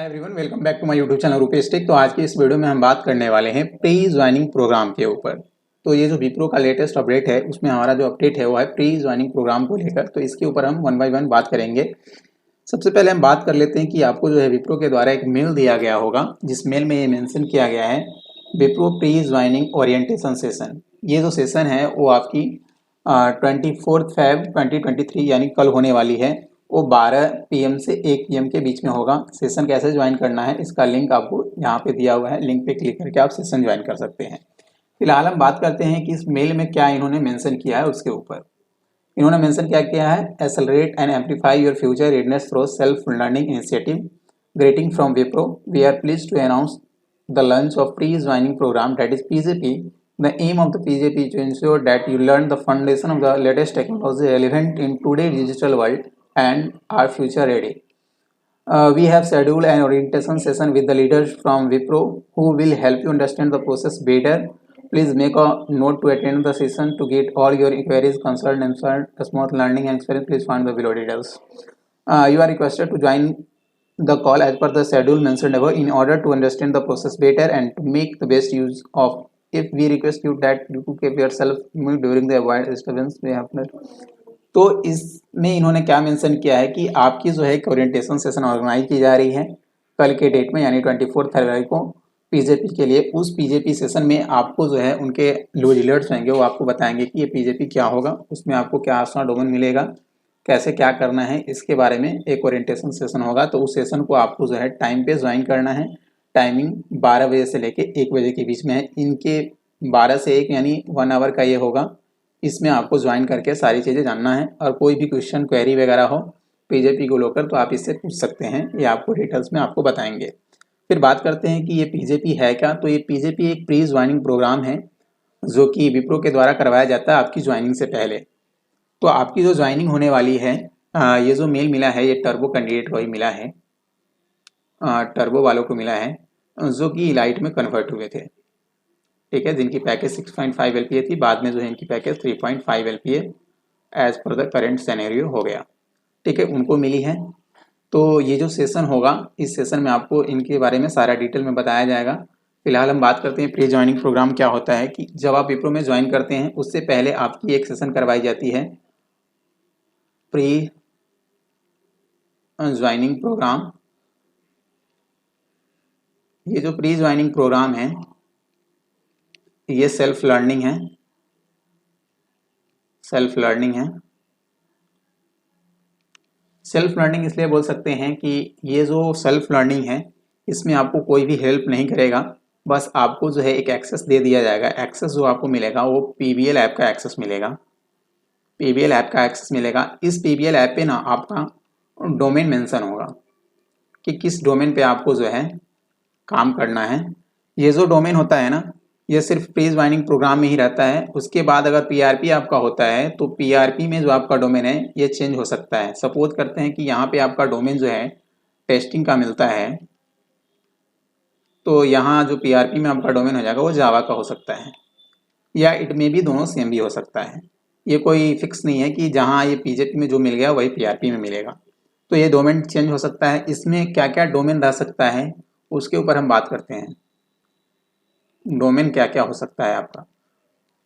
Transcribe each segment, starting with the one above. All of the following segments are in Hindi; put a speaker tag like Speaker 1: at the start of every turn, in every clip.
Speaker 1: Hi everyone, welcome back to my YouTube channel Rupesh tech. तो आज की इस वीडियो में हम बात करने वाले हैं प्री ज्वाइनिंग प्रोग्राम के ऊपर। तो ये जो विप्रो का लेटेस्ट अपडेट है उसमें हमारा जो अपडेट है वो है प्री ज्वाइनिंग प्रोग्राम को लेकर। तो इसके ऊपर हम वन बाय वन बात करेंगे। सबसे पहले हम बात कर लेते हैं कि आपको जो है विप्रो के द्वारा एक मेल दिया गया होगा, जिस मेल में ये मेंशन किया गया है Wipro pre joining orientation session. ये जो सेशन है वो आपकी 24 Feb 2023 यानी कल होने वाली है। वो 12 PM से 1 PM के बीच में होगा। सेशन कैसे ज्वाइन करना है इसका लिंक आपको यहाँ पे दिया हुआ है, लिंक पे क्लिक करके आप सेशन ज्वाइन कर सकते हैं। फिलहाल हम बात करते हैं कि इस मेल में क्या इन्होंने मेंशन किया है। उसके ऊपर इन्होंने मेंशन क्या किया है, accelerate and amplify your future readiness through self learning initiative, greeting from Wipro, we are pleased to announce the launch of pre-joining program, that is PJP. The aim of the PJP is to ensure that you learn the foundation of the latest technology relevant in today's digital world and are future ready. We have scheduled an orientation session with the leaders from Wipro who will help you understand the process better. Please make a note to attend the session to get all your inquiries, concerns, and smooth learning and experience. Please find the below details. You are requested to join the call as per the schedule mentioned above in order to understand the process better and to make the best use of. If we request you that you to keep yourself mute during the avoid disturbance we have not. तो इसमें इन्होंने क्या मेंशन किया है कि आपकी जो है एक ओरिएंटेशन सेशन ऑर्गेनाइज की जा रही है कल के डेट में, यानी 24 फरवरी को पीजेपी के लिए। उस पीजेपी सेशन में आपको जो है उनके लीडर्स होंगे वो आपको बताएंगे कि ये पीजेपी क्या होगा, उसमें आपको क्या आसान डोमेन मिलेगा, कैसे क्या करना है, इसके बारे में एक ओरिएंटेशन सेशन होगा। तो उस सेशन को आपको जो है टाइम पे ज्वाइन करना है। टाइमिंग 12 बजे से लेके 1 बजे के बीच में है। इनके 12 से 1 यानी 1 आवर का ये होगा। इसमें आपको ज्वाइन करके सारी चीज़ें जानना है और कोई भी क्वेश्चन क्वेरी वगैरह हो पीजेपी को लेकर तो आप इससे पूछ सकते हैं, ये आपको डिटेल्स में आपको बताएंगे। फिर बात करते हैं कि ये पीजेपी है क्या। तो ये पीजेपी एक प्री ज्वाइनिंग प्रोग्राम है जो कि विप्रो के द्वारा करवाया जाता है आपकी ज्वाइनिंग से पहले। तो आपकी जो ज्वाइनिंग होने वाली है, ये जो मेल मिला है ये टर्बो कैंडिडेट को ही मिला है, टर्बो वालों को मिला है जो कि लाइट में कन्वर्ट हुए थे, ठीक है, जिनकी पैकेज 6.5 LPA थी। बाद में जो है इनकी package 3.5 LPA as per the current scenario हो गया, ठीक है, उनको मिली है। तो ये जो सेशन होगा इस सेशन में आपको इनके बारे में सारा डिटेल में बताया जाएगा। फिलहाल हम बात करते हैं प्री ज्वाइनिंग प्रोग्राम क्या होता है। कि जब आप विप्रो में ज्वाइन करते हैं उससे पहले आपकी एक सेशन करवाई जाती है प्री ज्वाइनिंग प्रोग्राम। ये जो प्री ज्वाइनिंग प्रोग्राम है ये सेल्फ लर्निंग है, सेल्फ लर्निंग है। सेल्फ लर्निंग इसलिए बोल सकते हैं कि ये जो सेल्फ लर्निंग है इसमें आपको कोई भी हेल्प नहीं करेगा, बस आपको जो है एक एक्सेस दे दिया जाएगा। एक्सेस जो आपको मिलेगा वो पीबीएल ऐप का एक्सेस मिलेगा, पीबीएल ऐप का एक्सेस मिलेगा। इस पीबीएल ऐप पे ना आपका डोमेन मेंशन होगा कि किस डोमेन पे आपको जो है काम करना है। ये जो डोमेन होता है ना ये सिर्फ प्री ज्वाइनिंग प्रोग्राम में ही रहता है। उसके बाद अगर पीआरपी आपका होता है तो पीआरपी में जो आपका डोमेन है ये चेंज हो सकता है। सपोज करते हैं कि यहाँ पे आपका डोमेन जो है टेस्टिंग का मिलता है, तो यहाँ जो पीआरपी में आपका डोमेन हो जाएगा वो जावा का हो सकता है, या इट में भी दोनों सेम भी हो सकता है। ये कोई फिक्स नहीं है कि जहाँ ये पीजेपी में जो मिल गया वही पीआरपी में मिलेगा। तो ये डोमेन चेंज हो सकता है। इसमें क्या क्या डोमेन रह सकता है उसके ऊपर हम बात करते हैं। डोमेन क्या क्या हो सकता है आपका।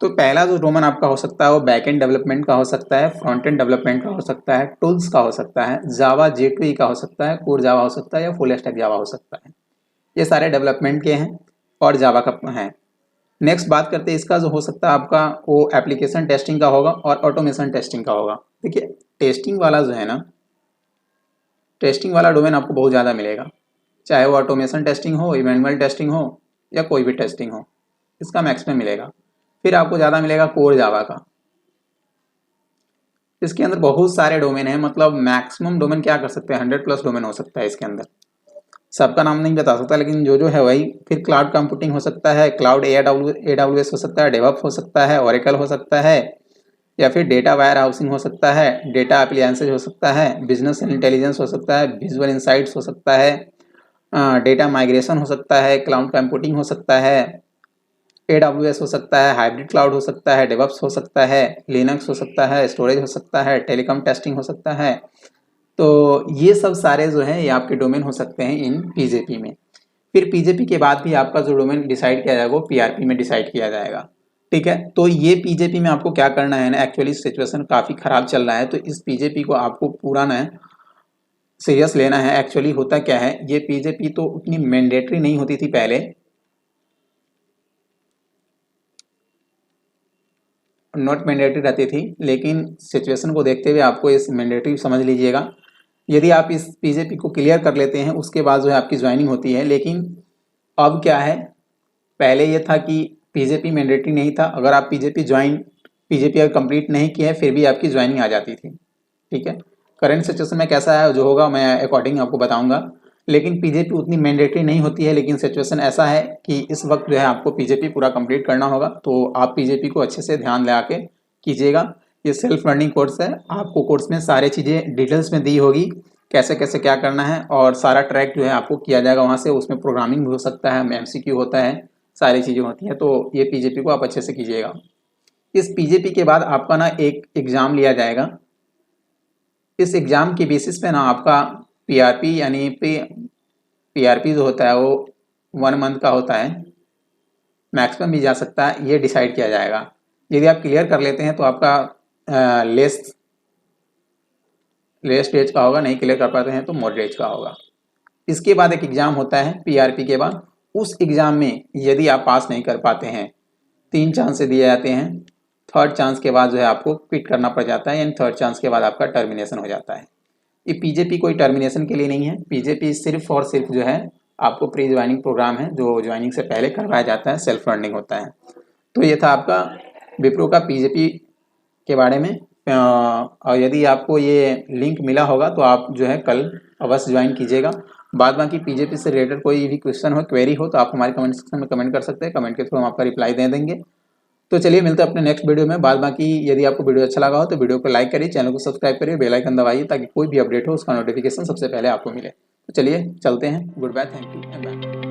Speaker 1: तो पहला जो डोमेन आपका हो सकता है वो बैक एंड डेवलपमेंट का हो सकता है, फ्रंट एंड डेवलपमेंट का हो सकता है, टूल्स का हो सकता है, जावा J2E का हो सकता है, कोर जावा हो सकता है, या फुल स्टैक जावा हो सकता है। ये सारे डेवलपमेंट के हैं और जावा का है। नेक्स्ट बात करते हैं इसका जो हो सकता है आपका वो एप्लीकेशन टेस्टिंग का होगा और ऑटोमेशन टेस्टिंग का होगा। देखिए टेस्टिंग वाला जो है ना, टेस्टिंग वाला डोमेन आपको बहुत ज़्यादा मिलेगा, चाहे वो ऑटोमेशन टेस्टिंग हो, मैनुअल टेस्टिंग हो, या कोई भी टेस्टिंग हो, इसका मैक्स में मिलेगा। फिर आपको ज़्यादा मिलेगा कोर जावा का। इसके अंदर बहुत सारे डोमेन हैं, मतलब मैक्सिमम डोमेन क्या कर सकते हैं 100+ डोमेन हो सकता है इसके अंदर। सबका नाम नहीं बता सकता लेकिन जो है वही। फिर क्लाउड कंप्यूटिंग हो सकता है, क्लाउड AWS हो सकता है, डेवऑप्स हो सकता है, ओरेकल हो सकता है, या फिर डेटा वायर हाउसिंग हो सकता है, डेटा एप्लियंसेज हो सकता है, बिजनेस इंटेलिजेंस हो सकता है, विजुअल इंसाइट्स हो सकता है, डेटा माइग्रेशन हो सकता है, क्लाउड कंप्यूटिंग हो सकता है, AWS हो सकता है, हाइब्रिड क्लाउड हो सकता है, डेवऑप्स हो सकता है, लिनक्स हो सकता है, स्टोरेज हो सकता है, टेलीकॉम टेस्टिंग हो सकता है, तो ये सब सारे जो हैं ये आपके डोमेन हो सकते हैं इन पीजेपी में। फिर पीजेपी के बाद भी आपका जो डोमेन डिसाइड किया जाएगा वो पीआरपी में डिसाइड किया जाएगा। ठीक है, तो ये पीजेपी में आपको क्या करना है ना, एक्चुअली सिचुएशन काफ़ी ख़राब चल रहा है, तो इस पीजेपी को आपको पूरा ना सीरियस लेना है। एक्चुअली होता क्या है, ये पीजेपी तो उतनी मैंडेटरी नहीं होती थी पहले, नॉट मैंडेटरी रहती थी, लेकिन सिचुएशन को देखते हुए आपको इस मैंडेटरी समझ लीजिएगा। यदि आप इस पीजेपी को क्लियर कर लेते हैं उसके बाद जो है आपकी ज्वाइनिंग होती है। लेकिन अब क्या है, पहले ये था कि पीजेपी मैंडेटरी नहीं था, अगर आप पीजेपी अगर कंप्लीट नहीं किया है फिर भी आपकी ज्वाइनिंग आ जाती थी। ठीक है, करंट सिचुएशन में कैसा है जो होगा मैं अकॉर्डिंग आपको बताऊंगा, लेकिन पीजेपी उतनी मैंडेटरी नहीं होती है। लेकिन सिचुएशन ऐसा है कि इस वक्त जो है आपको पीजेपी पूरा कंप्लीट करना होगा, तो आप पीजेपी को अच्छे से ध्यान लगा के कीजिएगा। ये सेल्फ लर्निंग कोर्स है, आपको कोर्स में सारी चीज़ें डिटेल्स में दी होगी, कैसे कैसे क्या करना है, और सारा ट्रैक जो है आपको किया जाएगा वहाँ से। उसमें प्रोग्रामिंग भी हो सकता है, एमसीक्यू होता है, सारी चीज़ें होती हैं। तो ये पीजेपी को आप अच्छे से कीजिएगा। इस पीजेपी के बाद आपका ना एक एग्ज़ाम लिया जाएगा। इस एग्ज़ाम के बेसिस पे ना आपका पीआरपी यानी पीआरपी जो होता है वो 1 मंथ का होता है, मैक्सिमम भी जा सकता है, ये डिसाइड किया जाएगा। यदि आप क्लियर कर लेते हैं तो आपका लेस स्टेज का होगा, नहीं क्लियर कर पाते हैं तो मॉडरेट का होगा। इसके बाद एक एग्ज़ाम होता है पीआरपी के बाद, उस एग्ज़ाम में यदि आप पास नहीं कर पाते हैं, 3 चांस दिए जाते हैं, थर्ड चांस के बाद जो है आपको क्विट करना पड़ जाता है, यानी थर्ड चांस के बाद आपका टर्मिनेशन हो जाता है। ये पीजेपी कोई टर्मिनेशन के लिए नहीं है, पीजेपी सिर्फ और सिर्फ जो है आपको प्री ज्वाइनिंग प्रोग्राम है जो ज्वाइनिंग से पहले करवाया जाता है, सेल्फ लर्निंग होता है। तो ये था आपका विप्रो का पीजेपी के बारे में। और यदि आपको ये लिंक मिला होगा तो आप जो है कल अवश्य ज्वाइन कीजिएगा। बाद बाकी पीजेपी से रिलेटेड कोई भी क्वेश्चन हो, क्वेरी हो, तो आप हमारे कमेंट सेक्शन में कमेंट कर सकते हैं, कमेंट के थ्रू हम आपका रिप्लाई दे देंगे। तो चलिए मिलते हैं अपने नेक्स्ट वीडियो में। बाद बाकी यदि आपको वीडियो अच्छा लगा हो तो वीडियो को लाइक करिए, चैनल को सब्सक्राइब करिए, बेल आइकन दबाइए ताकि कोई भी अपडेट हो उसका नोटिफिकेशन सबसे पहले आपको मिले। तो चलिए चलते हैं, good bye, thank you and bye.